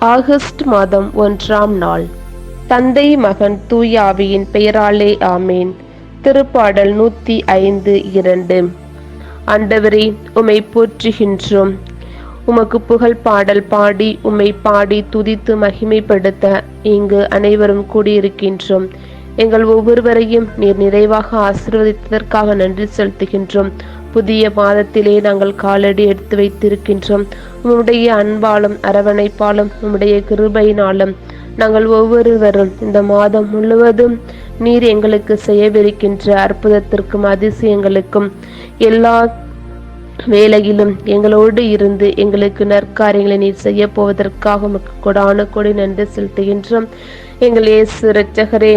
August மாதம் 1ஆம் நாள். தந்தை மகன் தூய ஆவியின் பெயராலே ஆமேன். திருப்பாடல் 105:2. ஆண்டவரே, உம்மை போற்றுகின்றோம். உமக்கு புகழ் பாடல் பாடி உம்மை பாடி துதித்து மகிமைப்படுத்த இங்கு அனைவரும் கூடியிருக்கின்றோம். எங்கள் ஒவ்வொருவரையும் நீர் நிறைவாக ஆசீர்வதித்ததற்காக நன்றி செலுத்துகின்றோம். புதிய மாதத்திலே நாங்கள் காலடி எடுத்து வைத்திருக்கின்றோம். உம்முடைய அன்பாலும் அரவணைப்பாலும் உம்முடைய கிருபையினாலும் நாங்கள் ஒவ்வொருவரும் இந்த மாதம் முழுவதும் நீர் எங்களுக்கு செய்யவிருக்கின்ற அற்புதத்திற்கும் அதிசயங்களுக்கும் எல்லா வேளையிலும் எங்களோடு இருந்து எங்களுக்கு நற்காரியங்களை நீர் செய்ய போவதற்காக உமக்கு கொடான கொடி நன்றி செலுத்துகின்றோம். எங்கள் இயேசு இரட்சகரே,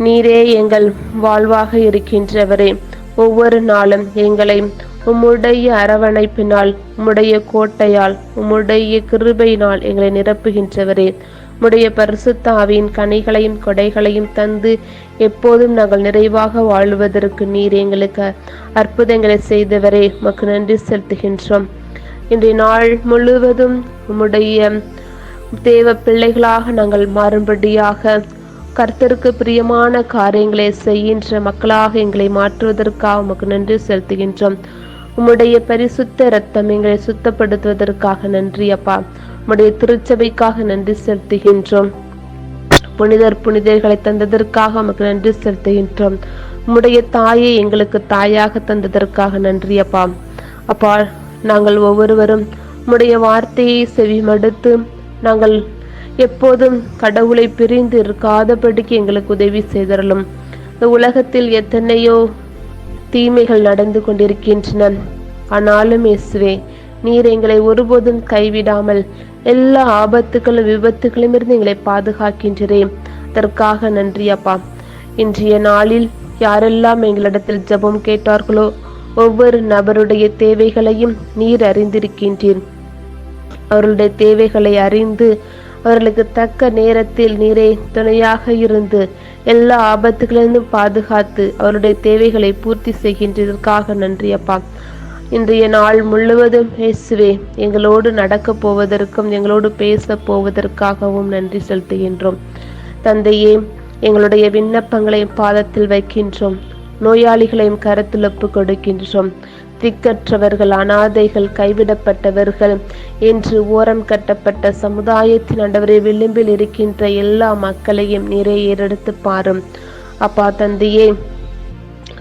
நீரே எங்கள் வாழ்வாக இருக்கின்றவரே, ஒவ்வொரு நாளும் எங்களை உம்முடைய அரவணைப்பினால், உம்முடைய கோட்டையால், உம்முடைய கிருபையினால் எங்களை நிரப்புகின்றவரே, உம்முடைய பரிசுத்த ஆவியின் கனிகளையும் கொடைகளையும் தந்து எப்போதும் நாங்கள் நிறைவாக வாழ்வதற்கு நீர் எங்களுக்கு அற்புதங்களை செய்தவரே, உமக்கு நன்றி செலுத்துகின்றோம். இன்றைய நாள் முழுவதும் உம்முடைய தேவ பிள்ளைகளாக நாங்கள் மாறும்படியாக கர்த்தருக்கு பிரியமான காரியங்களை செய்கின்ற மக்களாக எங்களை மாற்றுவதற்காக உமக்கு நன்றி செலுத்துகின்றோம். உம்முடைய பரிசுத்த இரத்தம் எங்களை சுத்தப்படுத்துவதற்காக நன்றி அப்பா. உம்முடைய திருச்சபைக்காக நன்றி செலுத்துகின்றோம். புனிதர்களை தந்ததற்காக உமக்கு நன்றி செலுத்துகின்றோம். உம்முடைய தாயை எங்களுக்கு தாயாக தந்ததற்காக நன்றி அப்பா. அப்பா, நாங்கள் ஒவ்வொருவரும் உம்முடைய வார்த்தையை செவிமடுத்து நாங்கள் எப்போதும் கடவுளை பிரிந்து இருக்காதபடிக்கு எங்களுக்கு உதவி செய்தரலும். இந்த உலகத்தில் எத்தனையோ தீமைகள் நடந்து கொண்டிருக்கின்றன. ஆனாலும் இயேசுவே, நீர் எங்களை ஒருபோதும் கைவிடாமல் எல்லா ஆபத்துகளும் விபத்துகளும் இருந்து எங்களை பாதுகாக்கின்றேன். அதற்காக நன்றி அப்பா. இன்றைய நாளில் யாரெல்லாம் எங்களிடத்தில் ஜெபம் கேட்டார்களோ ஒவ்வொரு நபருடைய தேவைகளையும் நீர் அறிந்திருக்கின்றீர். அவர்களுடைய தேவைகளை அறிந்து அவர்களுக்கு தக்க நேரத்தில் நீரே துணையாக இருந்து எல்லா ஆபத்துகளிலிருந்தும் பாதுகாத்து அவருடைய தேவைகளை பூர்த்தி செய்கின்றதற்காக நன்றி அப்பா. இன்றைய நாள் முழுவதும் இயேசுவே, எங்களோடு நடக்க போவதற்கும் எங்களோடு பேச போவதற்காகவும் நன்றி செலுத்துகின்றோம். தந்தையே, எங்களுடைய விண்ணப்பங்களை பாதத்தில் வைக்கின்றோம். நோயாளிகளையும் கருத்தில் ஒப்பு கொடுக்கின்றோம். திக்கற்றவர்கள், அனாதைகள், கைவிடப்பட்டவர்கள் என்று ஓரம் கட்டப்பட்ட சமுதாயத்தின் ஆண்டவரே விளிம்பில் இருக்கின்ற எல்லா மக்களையும் நீரே ஏறெடுத்து பாரும் அப்பா. தந்தையே,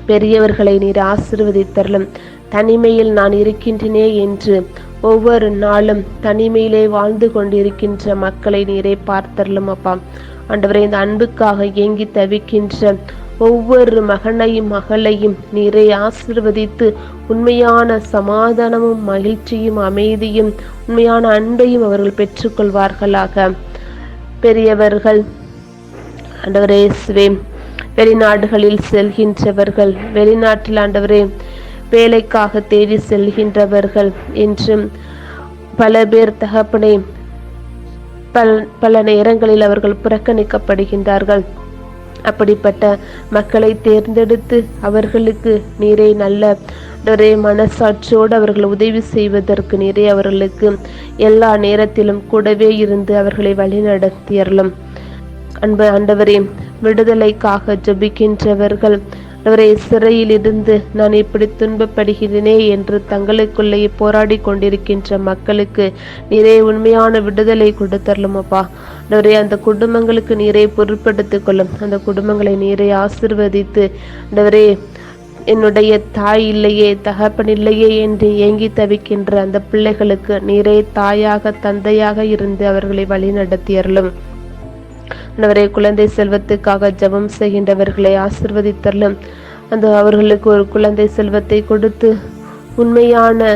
பெரியவர்களை நீர் ஆசீர்வதித்தருளும். தனிமையில் நான் இருக்கின்றனே என்று ஒவ்வொரு நாளும் தனிமையிலே வாழ்ந்து கொண்டிருக்கின்ற மக்களை நீரே பார்த்தருளும் அப்பா. ஆண்டவரே, இந்த அன்புக்காக ஏங்கி தவிக்கின்ற ஒவ்வொரு மகனையும் மகளையும் நீரை ஆசீர்வதித்து உண்மையான சமாதானமும் மகிழ்ச்சியும் அமைதியும் உண்மையான அன்பையும் அவர்கள் பெற்றுக்கொள்வார்களாக. பெரியவர்கள் ஆண்டவரே இயேசுவே, வெளிநாடுகளில் செல்கின்றவர்கள், வெளிநாட்டில் ஆண்டவரே வேலைக்காக தேடி செல்கின்றவர்கள் என்றும் பல பேர் தகப்பனே பல நேரங்களில் அவர்கள் புறக்கணிக்கப்படுகின்றார்கள். அப்படிப்பட்ட மக்களை தேர்ந்தெடுத்து அவர்களுக்கு நீரே நல்ல மனசாட்சியோடு அவர்கள் உதவி செய்வதற்கு நீரே அவர்களுக்கு எல்லா நேரத்திலும் கூடவே இருந்து அவர்களை வழிநடத்தியறலும். அன்பு ஆண்டவரே, விடுதலைக்காக ஜெபிக்கின்றவர்கள், அவரை சிறையில் இருந்து நான் இப்படி துன்பப்படுகிறேனே என்று தங்களுக்குள்ளே போராடி கொண்டிருக்கின்ற மக்களுக்கு நீரே உண்மையான விடுதலை கொடுத்தரலும் அப்பா. அவரே, அந்த குடும்பங்களுக்கு நீரை பொருட்படுத்திக் கொள்ளும். அந்த குடும்பங்களை நீரை ஆசீர்வதித்து, அவரே என்னுடைய தாய் இல்லையே, தகப்பன் இல்லையே என்று ஏங்கி தவிக்கின்ற அந்த பிள்ளைகளுக்கு நீரே தாயாக தந்தையாக இருந்து அவர்களை வழி நடத்தியறலும். ஆண்டவரே, குழந்தை செல்வத்துக்காக ஜெபம் செய்கின்றவர்களை ஆசீர்வதித்தரலும். அந்த அவர்களுக்கு ஒரு குழந்தை செல்வத்தை கொடுத்து உண்மையான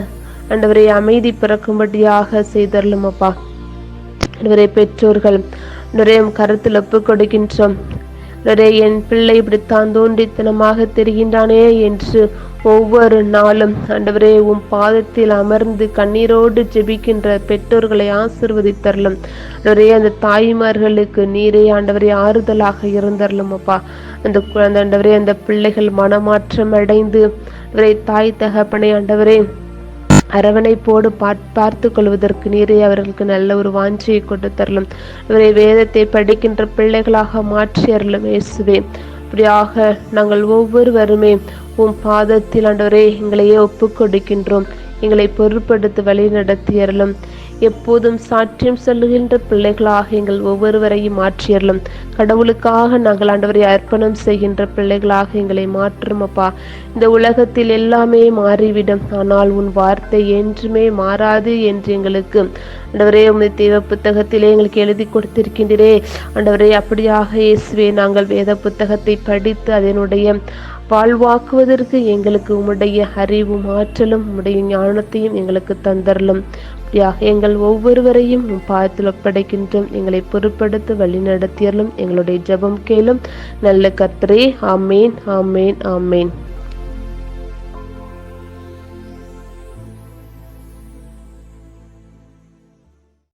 ஆண்டவரே அமைதி பிறக்கும்படியாக செய்தரலும் அப்பா. ஆண்டவரே, பெற்றோர்கள் ஆண்டவரே கருத்தில் ஒப்பு கொடுக்கின்றோம். ஆண்டவரே, என் பிள்ளை இப்படித்தான் தோன்றித்தனமாக தெரிகின்றானே என்று ஒவ்வொரு நாளும் ஆண்டவரே உம் பாதத்தில் அமர்ந்து கண்ணீரோடு ஜெபிக்கின்ற பெற்றோர்களை ஆசீர்வதித்தரலும். ஆண்டவரே, அந்த தாய்மார்களுக்கு நீரே ஆண்டவரே ஆறுதலாக இருந்தரலும் அப்பா. அந்த ஆண்டவரே அந்த பிள்ளைகள் மனமாற்றம் அடைந்து ஆண்டவரே தாய் தகப்பனை ஆண்டவரே அரவணைப்போடு பார்த்து கொள்வதற்கு நீரே அவர்களுக்கு நல்ல ஒரு வாஞ்சியை கொண்டு தரலும். இவரை வேதத்தை படிக்கின்ற பிள்ளைகளாக மாற்றி அருளும் இயேசுவே. இப்படியாக நாங்கள் ஒவ்வொருவருமே உம் பாதத்தில் ஆண்டவரே எங்களையே ஒப்பு கொடுக்கின்றோம். எங்களை பொறுப்படுத்தி வழி நடத்தியறலும். எப்போதும் சாட்சியம் சொல்லுகின்ற பிள்ளைகளாக எங்கள் ஒவ்வொருவரையும் மாற்றியறலும். கடவுளுக்காக நாங்கள் ஆண்டவரை அர்ப்பணம் செய்கின்ற பிள்ளைகளாக எங்களை மாற்றும் அப்பா. இந்த உலகத்தில் எல்லாமே மாறிவிடும், ஆனால் உன் வார்த்தை என்றுமே மாறாது என்று எங்களுக்கு ஆண்டவரே உம்முடைய தேவ புத்தகத்திலே எங்களுக்கு எழுதி கொடுத்திருக்கின்றே. ஆண்டவரே அப்படியாக இயேசுவே நாங்கள் வேத புத்தகத்தை படித்து அதனுடைய வாழ்வாக்குவதற்கு எங்களுக்கு உம்முடைய அறிவும் ஆற்றலும் உம்முடைய ஞானத்தையும் எங்களுக்கு தந்தரலும். எங்கள் ஒவ்வொருவரையும் பாதத்தில் ஒப்படைக்கின்றோம். எங்களை பொறுப்படுத்த வழி நடத்தியலும். எங்களுடைய ஜெபம் கேளும் நல்ல கர்த்தரே. ஆமேன், ஆமேன், ஆமேன்.